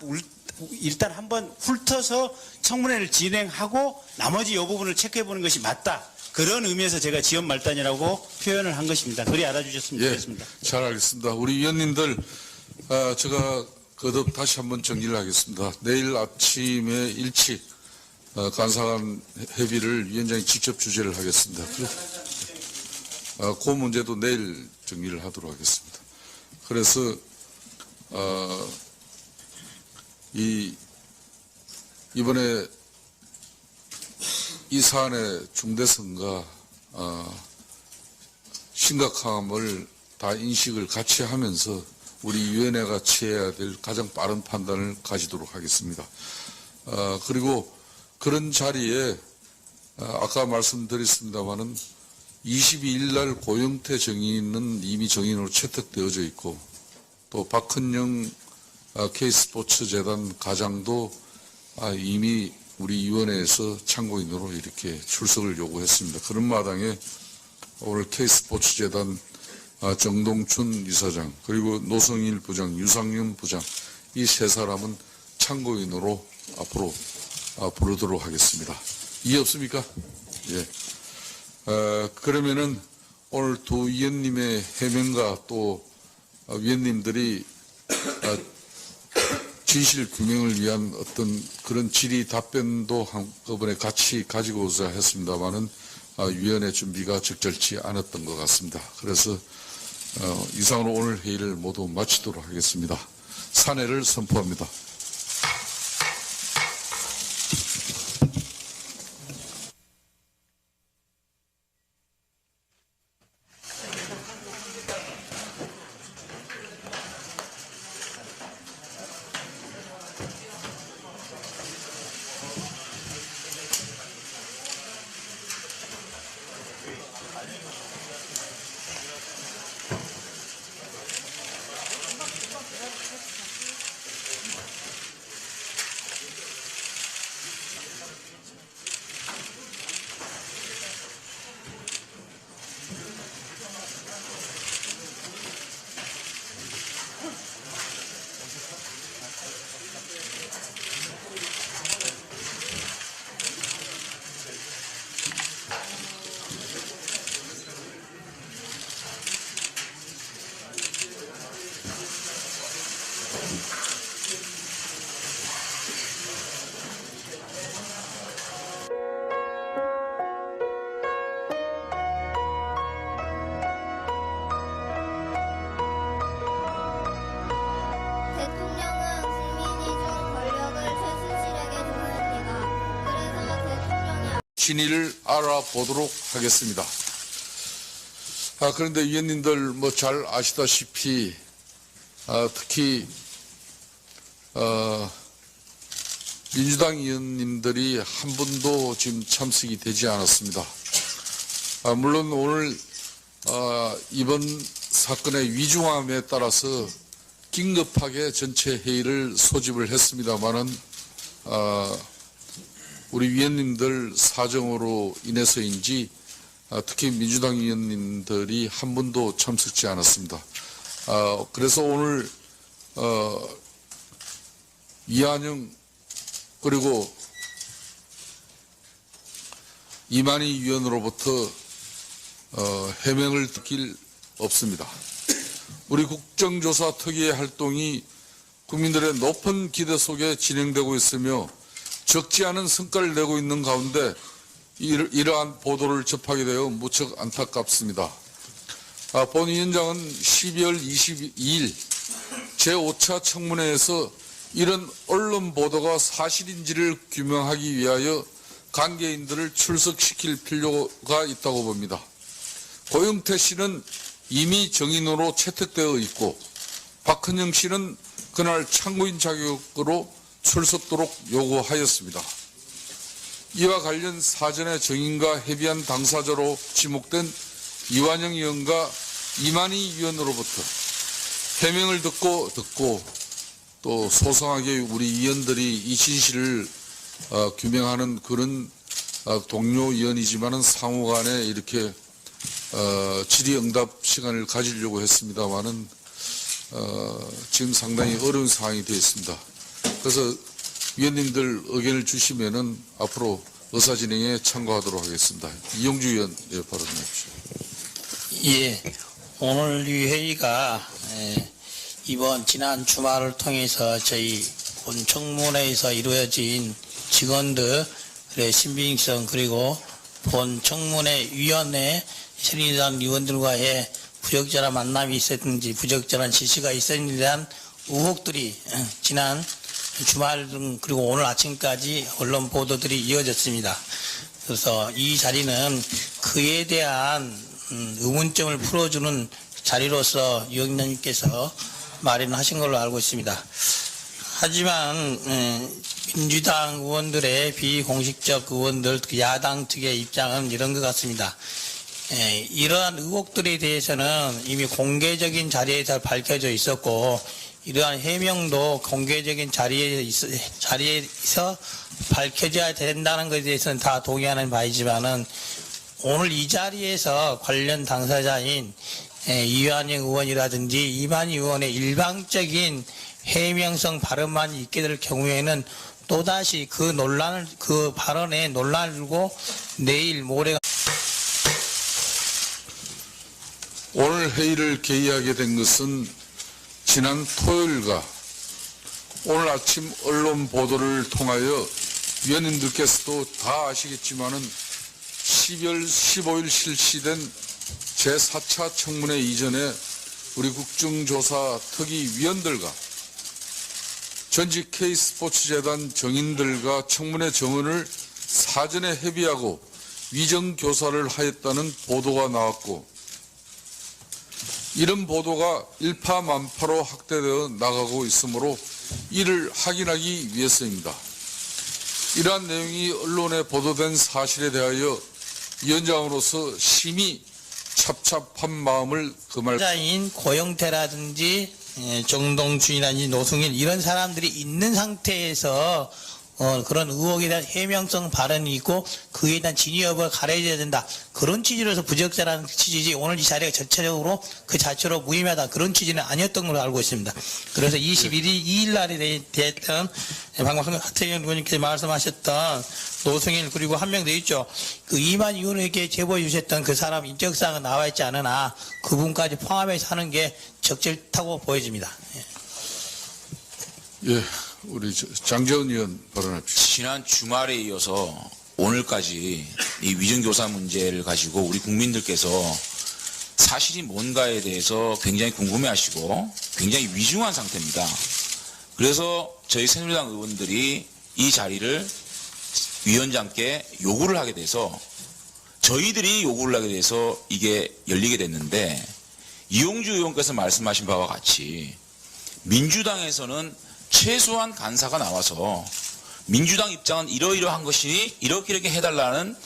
일단 한번 훑어서 청문회를 진행하고 나머지 이 부분을 체크해 보는 것이 맞다. 그런 의미에서 제가 지연 말단이라고 표현을 한 것입니다. 그리 알아주셨으면 좋겠습니다. 잘 알겠습니다. 우리 위원님들, 제가 거듭 다시 한번 정리를 하겠습니다. 내일 아침에 일찍 간사간 협의를 위원장이 직접 주재를 하겠습니다. 그 문제도 내일 정리를 하도록 하겠습니다. 그래서 이번에 이 사안의 중대성과 심각함을 다 인식을 같이 하면서 우리 위원회가 취해야 될 가장 빠른 판단을 가지도록 하겠습니다. 그리고 그런 자리에 아까 말씀드렸습니다마는 22일 날 고영태 정인은 이미 정인으로 채택되어져 있고 또 박헌영 K스포츠재단 가장도 이미 우리 위원회에서 참고인으로 이렇게 출석을 요구했습니다. 그런 마당에 오늘 K스포츠재단 정동춘 이사장 그리고 노성일 부장, 유상윤 부장 이 세 사람은 참고인으로 앞으로 부르도록 하겠습니다. 이해 없습니까? 예. 그러면은 오늘 두 위원님의 해명과 또 위원님들이 진실 규명을 위한 어떤 그런 질의 답변도 한꺼번에 같이 가지고자 했습니다마는 위원회 준비가 적절치 않았던 것 같습니다. 그래서 이상으로 오늘 회의를 모두 마치도록 하겠습니다. 산회를 선포합니다. 대통령은 국민이 준 권력을 최순실에게 줬습니다. 그래서 대통령이 진위를 알아보도록 하겠습니다. 그런데 위원님들 뭐 잘 아시다시피 특히 민주당 의원님들이 한 분도 지금 참석이 되지 않았습니다. 물론 오늘 이번 사건의 위중함에 따라서 긴급하게 전체 회의를 소집을 했습니다마는 우리 위원님들 사정으로 인해서인지 특히 민주당 의원님들이 한 분도 참석지 않았습니다. 그래서 오늘 이한영 그리고 이만희 위원으로부터 해명을 듣길 없습니다. 우리 국정조사 특위의 활동이 국민들의 높은 기대 속에 진행되고 있으며 적지 않은 성과를 내고 있는 가운데 이러한 보도를 접하게 되어 무척 안타깝습니다. 본 위원장은 12월 22일 제5차 청문회에서 이런 언론 보도가 사실인지를 규명하기 위하여 관계인들을 출석시킬 필요가 있다고 봅니다. 고영태 씨는 이미 정인으로 채택되어 있고 박헌영 씨는 그날 참고인 자격으로 출석도록 요구하였습니다. 이와 관련 사전에 정인과 협의한 당사자로 지목된 이완영 의원과 이만희 의원으로부터 해명을 듣고 또 소상하게 우리 의원들이 이 진실을 규명하는 그런 동료 의원이지만은 상호간에 이렇게 질의응답 시간을 가지려고 했습니다만은 지금 상당히 어려운 상황이 되어 있습니다. 그래서 위원님들 의견을 주시면은 앞으로 의사진행에 참고하도록 하겠습니다. 이용주 의원 발언해 주십시오. 예, 오늘 이 회의가 이번 지난 주말을 통해서 저희 본 청문회에서 이루어진 직원들의 신빙성 그리고 본 청문회 위원회 새누리당 의원들과의 부적절한 만남이 있었는지 부적절한 지시가 있었는지에 대한 의혹들이 지난 주말 등 그리고 오늘 아침까지 언론 보도들이 이어졌습니다. 그래서 이 자리는 그에 대한 의문점을 풀어주는 자리로서 위원장님께서 마련하신 걸로 알고 있습니다. 하지만 민주당 의원들의 비공식적 의원들 야당 측의 입장은 이런 것 같습니다. 이러한 의혹들에 대해서는 이미 공개적인 자리에서 밝혀져 있었고 이러한 해명도 공개적인 자리에서 밝혀져야 된다는 것에 대해서는 다 동의하는 바이지만은 오늘 이 자리에서 관련 당사자인 이완영 의원이라든지 이만희 의원의 일방적인 해명성 발언만 있게 될 경우에는 또다시 그 발언에 논란을 두고 내일 모레 오늘 회의를 개의하게 된 것은 지난 토요일과 오늘 아침 언론 보도를 통하여 위원님들께서도 다 아시겠지만은 12월 15일 실시된 제4차 청문회 이전에 우리 국정조사 특위위원들과 전직 K스포츠재단 정인들과 청문회 정원을 사전에 협의하고 위정교사를 하였다는 보도가 나왔고 이런 보도가 일파만파로 확대되어 나가고 있으므로 이를 확인하기 위해서입니다. 이러한 내용이 언론에 보도된 사실에 대하여 위원장으로서 심히 찹찹한 마음을 금할 자인 고영태라든지 정동준이라든지 노승일 이런 사람들이 있는 상태에서 그런 의혹에 대한 해명성 발언이 있고 그에 대한 진위 여부가 가려져야 된다. 그런 취지로서 부적절한 취지지 오늘 이 자리가 전체적으로 그 자체로 무의미하다. 그런 취지는 아니었던 걸로 알고 있습니다. 그래서 2일 날에 대했던 방금 하태경 의원님께서 말씀하셨던 노승일 그리고 한 명 더 있죠. 그 이만희 의원에게 제보해 주셨던 그 사람 인적사항은 나와 있지 않으나 그분까지 포함해서 하는 게 적절하다고 보여집니다. 예, 우리 장재원 의원 발언합시다. 지난 주말에 이어서 오늘까지 이 위정교사 문제를 가지고 우리 국민들께서 사실이 뭔가에 대해서 굉장히 궁금해하시고 굉장히 위중한 상태입니다. 그래서 저희 새누리당 의원들이 이 자리를 위원장께 요구를 하게 돼서 저희들이 요구를 하게 돼서 이게 열리게 됐는데 이용주 의원께서 말씀하신 바와 같이 민주당에서는 최소한 간사가 나와서 민주당 입장은 이러이러한 것이 이렇게 해달라는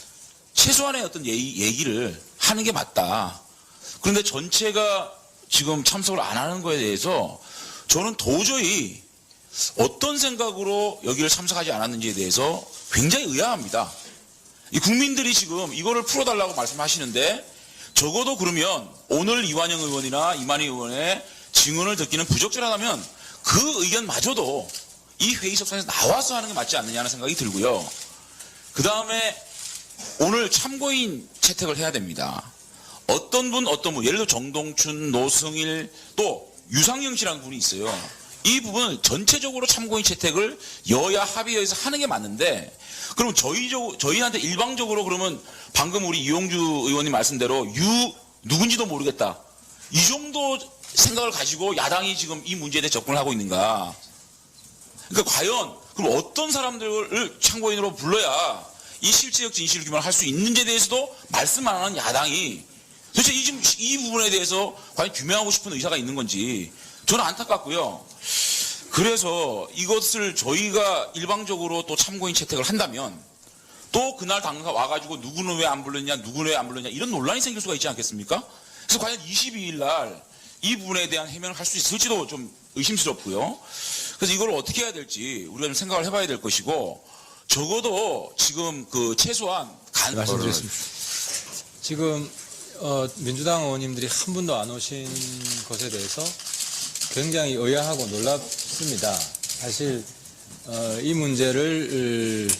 최소한의 어떤 얘기를 하는 게 맞다. 그런데 전체가 지금 참석을 안 하는 거에 대해서 저는 도저히 어떤 생각으로 여기를 참석하지 않았는지에 대해서 굉장히 의아합니다. 이 국민들이 지금 이거를 풀어달라고 말씀하시는데 적어도 그러면 오늘 이완영 의원이나 이만희 의원의 증언을 듣기는 부적절하다면 그 의견마저도 이 회의석상에서 나와서 하는 게 맞지 않느냐는 생각이 들고요. 그 다음에 오늘 참고인 채택을 해야 됩니다. 어떤 분, 예를 들어 정동춘, 노승일, 또 유상영 씨라는 분이 있어요. 이 부분은 전체적으로 참고인 채택을 여야 합의해서 하는 게 맞는데, 그럼 저희한테 일방적으로 그러면 방금 우리 이용주 의원님 말씀대로 누군지도 모르겠다. 이 정도 생각을 가지고 야당이 지금 이 문제에 대해 접근을 하고 있는가. 그러니까 과연 그럼 어떤 사람들을 참고인으로 불러야 이 실체적 진실 규명을 할 수 있는지에 대해서도 말씀 안 하는 야당이 도대체 지금 이 부분에 대해서 과연 규명하고 싶은 의사가 있는 건지 저는 안타깝고요. 그래서 이것을 저희가 일방적으로 또 참고인 채택을 한다면 또 그날 당사 와가지고 누구는 왜 안 불렀냐, 누구는 왜 안 불렀냐 이런 논란이 생길 수가 있지 않겠습니까? 그래서 과연 22일 날 이 부분에 대한 해명을 할 수 있을지도 좀 의심스럽고요. 그래서 이걸 어떻게 해야 될지 우리가 좀 생각을 해봐야 될 것이고, 적어도 지금 그 최소한 말씀드렸습니다. 지금 민주당 의원님들이 한 분도 안 오신 것에 대해서 굉장히 의아하고 놀랍습니다. 사실 이 문제를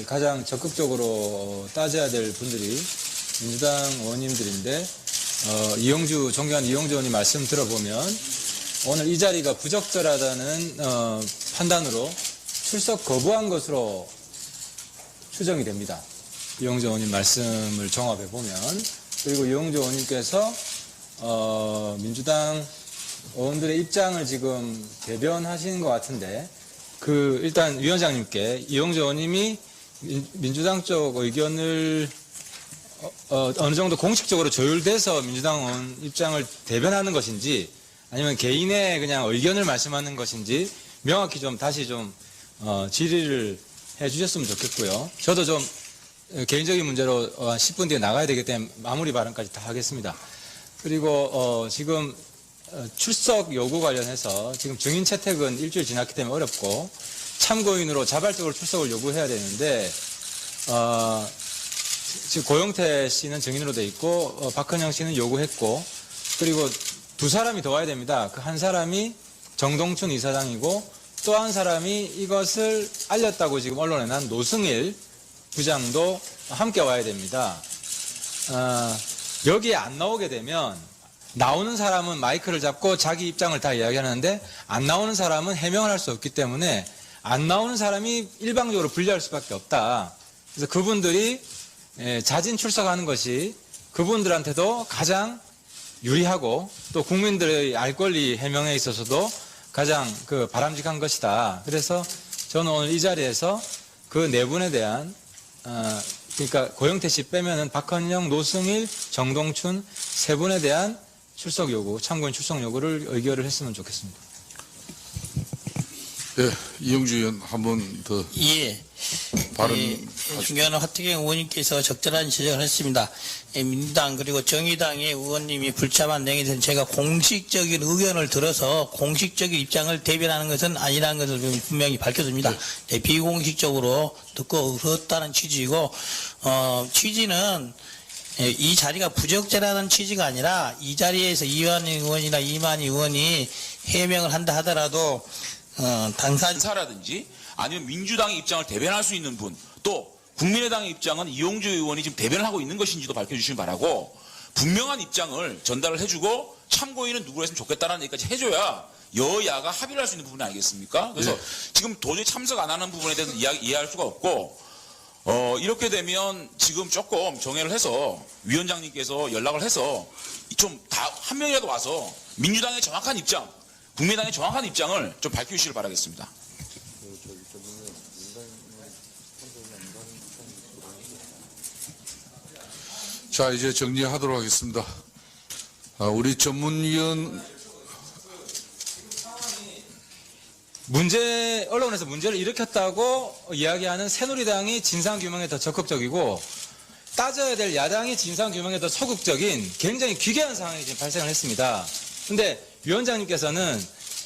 가장 적극적으로 따져야 될 분들이 민주당 의원님들인데, 존경하는 이용주 의원님 말씀 들어보면 오늘 이 자리가 부적절하다는 판단으로 출석 거부한 것으로 추정이 됩니다. 이용주 의원님 말씀을 종합해 보면. 그리고 이용주 의원님께서 민주당 의원들의 입장을 지금 대변하시는 것 같은데, 일단 위원장님께 이용주 의원님이 민주당 쪽 의견을 어느 정도 공식적으로 조율돼서 민주당 의원 입장을 대변하는 것인지, 아니면 개인의 그냥 의견을 말씀하는 것인지 명확히 좀 다시 좀 질의를 해 주셨으면 좋겠고요. 저도 좀 개인적인 문제로 10분 뒤에 나가야 되기 때문에 마무리 발언까지 다 하겠습니다. 그리고 지금 출석 요구 관련해서 지금 증인 채택은 일주일 지났기 때문에 어렵고 참고인으로 자발적으로 출석을 요구해야 되는데, 지금 고영태 씨는 증인으로 돼 있고 박헌영 씨는 요구했고, 그리고 두 사람이 더 와야 됩니다. 그 한 사람이 정동춘 이사장이고 또 한 사람이 이것을 알렸다고 지금 언론에 난 노승일 부장도 함께 와야 됩니다. 여기에 안 나오게 되면 나오는 사람은 마이크를 잡고 자기 입장을 다 이야기하는데 안 나오는 사람은 해명을 할 수 없기 때문에 안 나오는 사람이 일방적으로 불리할 수밖에 없다. 그래서 그분들이 자진 출석하는 것이 그분들한테도 가장 유리하고 또 국민들의 알 권리 해명에 있어서도 가장 바람직한 것이다. 그래서 저는 오늘 이 자리에서 그 네 분에 대한 그러니까 고영태 씨 빼면은 박헌영, 노승일, 정동춘 세 분에 대한 출석 요구, 참고인 출석 요구를 의결을 했으면 좋겠습니다. 예, 이용주 의원 한 번 더 예. 발언. 존경하는 하태경 의원님께서 적절한 지적을 했습니다. 민주당 그리고 정의당의 의원님이 불참한 내용에 대해서 제가 공식적인 의견을 들어서 공식적인 입장을 대변하는 것은 아니라는 것을 분명히 밝혀줍니다. 네, 비공식적으로 듣고 그렇다는 취지이고, 취지는 이 자리가 부적절하다는 취지가 아니라 이 자리에서 이완희 의원이나 이만희 의원이 해명을 한다 하더라도 당사자라든지 아니면 민주당의 입장을 대변할 수 있는 분, 또 국민의당의 입장은 이용주 의원이 지금 대변을 하고 있는 것인지도 밝혀주시기 바라고, 분명한 입장을 전달을 해주고 참고인은 누구로 했으면 좋겠다는 얘기까지 해줘야 여야가 합의를 할 수 있는 부분이 아니겠습니까? 그래서 네. 지금 도저히 참석 안 하는 부분에 대해서 이해할 수가 없고, 이렇게 되면 지금 조금 정회를 해서 위원장님께서 연락을 해서 좀 한 명이라도 와서 민주당의 정확한 입장, 국민의당의 정확한 입장을 좀 밝혀주시길 바라겠습니다. 자, 이제 정리하도록 하겠습니다. 우리 전문위원 언론에서 문제를 일으켰다고 이야기하는 새누리당이 진상규명에 더 적극적이고 따져야 될 야당이 진상규명에 더 소극적인 굉장히 기괴한 상황이 지금 발생을 했습니다. 근데 위원장님께서는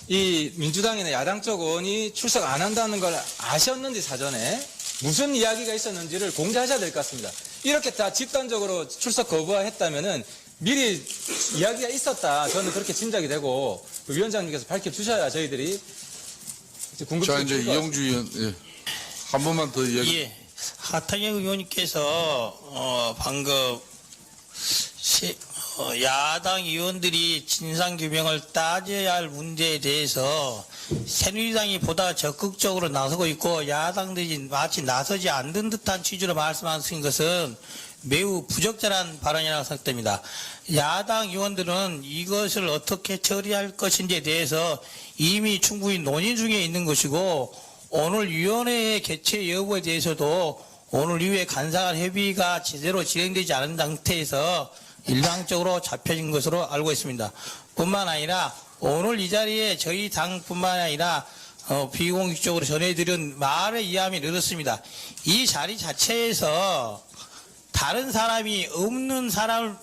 이 민주당이나 야당 쪽 의원이 출석 안 한다는 걸 아셨는지 사전에 무슨 이야기가 있었는지를 공개하셔야 될 것 같습니다. 이렇게 다 집단적으로 출석 거부했다면은 미리 이야기가 있었다. 저는 그렇게 짐작이 되고 위원장님께서 밝혀주셔야 저희들이 자, 이제 이용주 의원, 예. 한 번만 더 이야기. 예. 하태경 의원님께서 방금 야당 의원들이 진상규명을 따져야 할 문제에 대해서 새누리당이 보다 적극적으로 나서고 있고 야당들이 마치 나서지 않는 듯한 취지로 말씀하신 것은 매우 부적절한 발언이라고 생각됩니다. 야당 의원들은 이것을 어떻게 처리할 것인지에 대해서 이미 충분히 논의 중에 있는 것이고 오늘 위원회의 개최 여부에 대해서도 오늘 이후에 간사간 협의가 제대로 진행되지 않은 상태에서 일방적으로 잡혀진 것으로 알고 있습니다. 뿐만 아니라 오늘 이 자리에 저희 당뿐만 아니라 비공식적으로 전해드린 말에 의하면 이렇습니다. 이 자리 자체에서 다른 사람이 없는 사람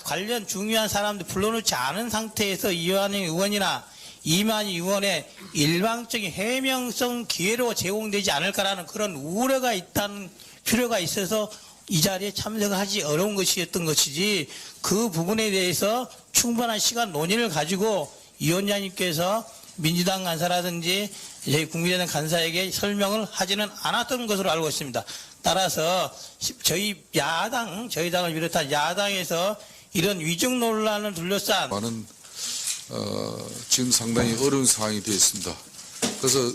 관련 중요한 사람들 불러놓지 않은 상태에서 이완영 의원이나 이만희 의원의 일방적인 해명성 기회로 제공되지 않을까라는 그런 우려가 있다는 필요가 있어서 이 자리에 참석하지 어려운 것이었던 것이지 그 부분에 대해서 충분한 시간 논의를 가지고 위원장님께서 민주당 간사라든지 저희 국민의당 간사에게 설명을 하지는 않았던 것으로 알고 있습니다. 따라서 저희 당을 비롯한 야당에서 이런 위증 논란을 둘러싼 많은 지금 상당히 어려운 상황이 되어 있습니다. 그래서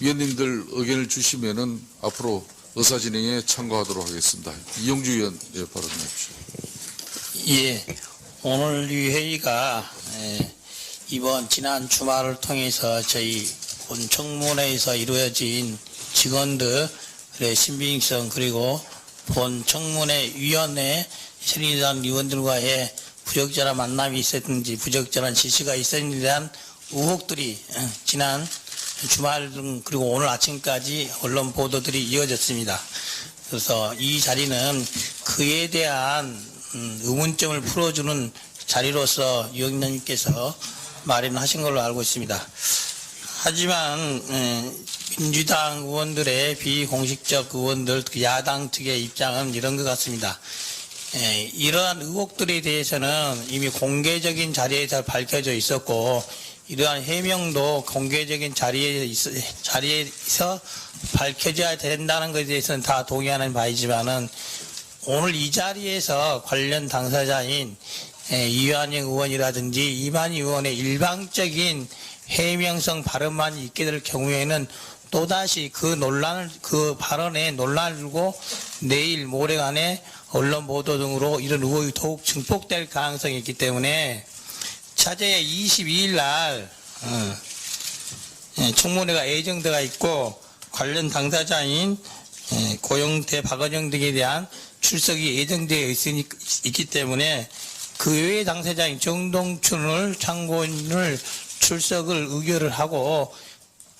위원님들 의견을 주시면은 앞으로 의사진행에 참고하도록 하겠습니다. 이용주 의원 발언해 주십시오. 예, 오늘 이 회의가 이번 지난 주말을 통해서 저희 본 청문회에서 이루어진 직원들의 신빙성 그리고 본 청문회 위원회 새누리당 의원들과의 부적절한 만남이 있었는지 부적절한 지시가 있었는지에 대한 의혹들이 지난 주말 그리고 오늘 아침까지 언론 보도들이 이어졌습니다. 그래서 이 자리는 그에 대한 의문점을 풀어주는 자리로서 위원장님께서 마련하신 걸로 알고 있습니다. 하지만 민주당 의원들의 비공식적 의원들 야당 측의 입장은 이런 것 같습니다. 이러한 의혹들에 대해서는 이미 공개적인 자리에서 밝혀져 있었고 이러한 해명도 공개적인 자리에서 밝혀져야 된다는 것에 대해서는 다 동의하는 바이지만은 오늘 이 자리에서 관련 당사자인 이완영 의원이라든지 이만희 의원의 일방적인 해명성 발언만 있게 될 경우에는 또다시 그 발언에 논란을 두고 내일 모레간에 언론 보도 등으로 이런 의혹이 더욱 증폭될 가능성이 있기 때문에 차제에 22일 날 청문회가 예정되어 있고 관련 당사자인 고영태, 박은영 등에 대한 출석이 예정되어 있기 때문에 그 외의 당사자인 정동춘을 참고인을 출석을 의결을 하고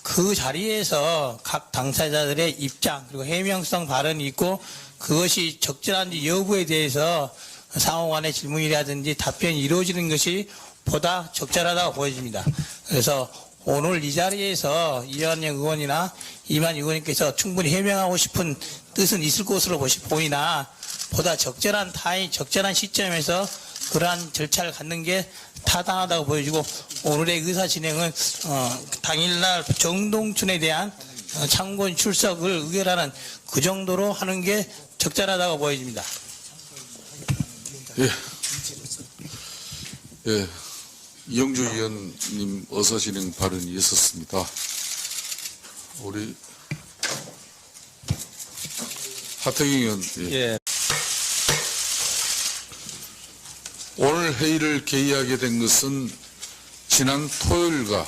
그 자리에서 각 당사자들의 입장 그리고 해명성 발언이 있고 그것이 적절한지 여부에 대해서 상호간의 질문이라든지 답변이 이루어지는 것이 보다 적절하다고 보여집니다. 그래서 오늘 이 자리에서 이완영 의원이나 이만희 의원님께서 충분히 해명하고 싶은 뜻은 있을 것으로 보이나 보다 적절한 타임, 적절한 시점에서 그러한 절차를 갖는 게 타당하다고 보여지고 오늘의 의사 진행은 당일날 정동춘에 대한 참고인 출석을 의결하는 그 정도로 하는 게 적절하다고 보여집니다. 예. 이용주 의원님 의사진행 발언이 있었습니다. 우리 하태경 의원. 예. 오늘 회의를 개의하게 된 것은 지난 토요일과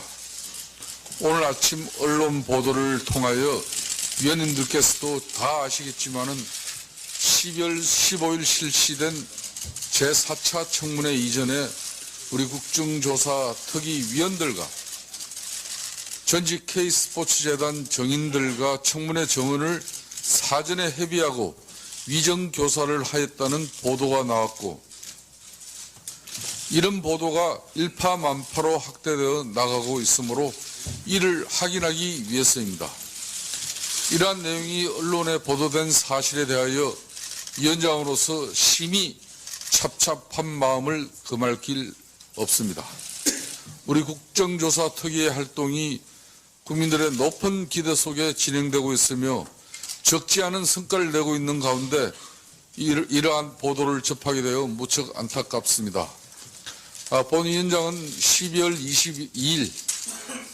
오늘 아침 언론 보도를 통하여 위원님들께서도 다 아시겠지만은 12월 15일 실시된 제4차 청문회 이전에 우리 국정조사 특위위원들과 전직 K스포츠재단 정인들과 청문회 정원을 사전에 협의하고 위정교사를 하였다는 보도가 나왔고 이런 보도가 일파만파로 확대되어 나가고 있으므로 이를 확인하기 위해서입니다. 이러한 내용이 언론에 보도된 사실에 대하여 위원장으로서 심히 찹찹한 마음을 금할 길 없습니다. 우리 국정조사 특위의 활동이 국민들의 높은 기대 속에 진행되고 있으며 적지 않은 성과를 내고 있는 가운데 이러한 보도를 접하게 되어 무척 안타깝습니다. 본 위원장은 12월 22일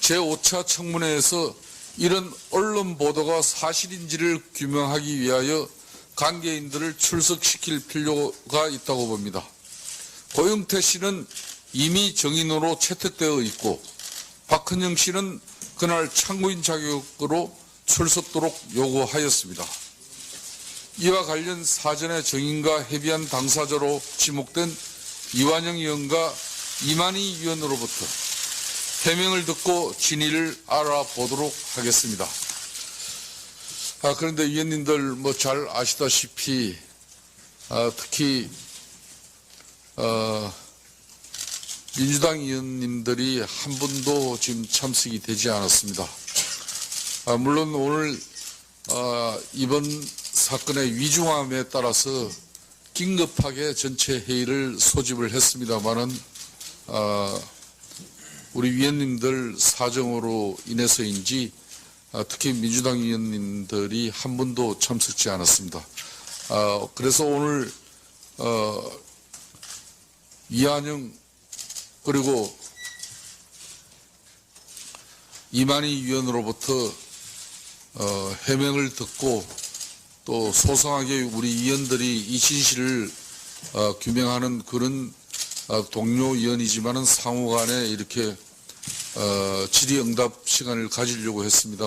제5차 청문회에서 이런 언론 보도가 사실인지를 규명하기 위하여 관계인들을 출석시킬 필요가 있다고 봅니다. 고영태 씨는 이미 정인으로 채택되어 있고 박헌영 씨는 그날 참고인 자격으로 출석도록 요구하였습니다. 이와 관련 사전에 정인과 협의한 당사자로 지목된 이완영 의원과 이만희 의원으로부터 해명을 듣고 진위를 알아보도록 하겠습니다. 그런데 위원님들 뭐 잘 아시다시피 특히 민주당 의원님들이 한 분도 지금 참석이 되지 않았습니다. 물론 오늘 이번 사건의 위중함에 따라서 긴급하게 전체 회의를 소집을 했습니다마는 우리 위원님들 사정으로 인해서인지 특히 민주당 의원님들이 한 분도 참석지 않았습니다. 그래서 오늘 이한영 그리고 이만희 위원으로부터 해명을 듣고 또 소상하게 우리 위원들이 이 진실을 규명하는 그런 동료 위원이지만은 상호간에 이렇게 질의응답 시간을 가지려고 했습니다.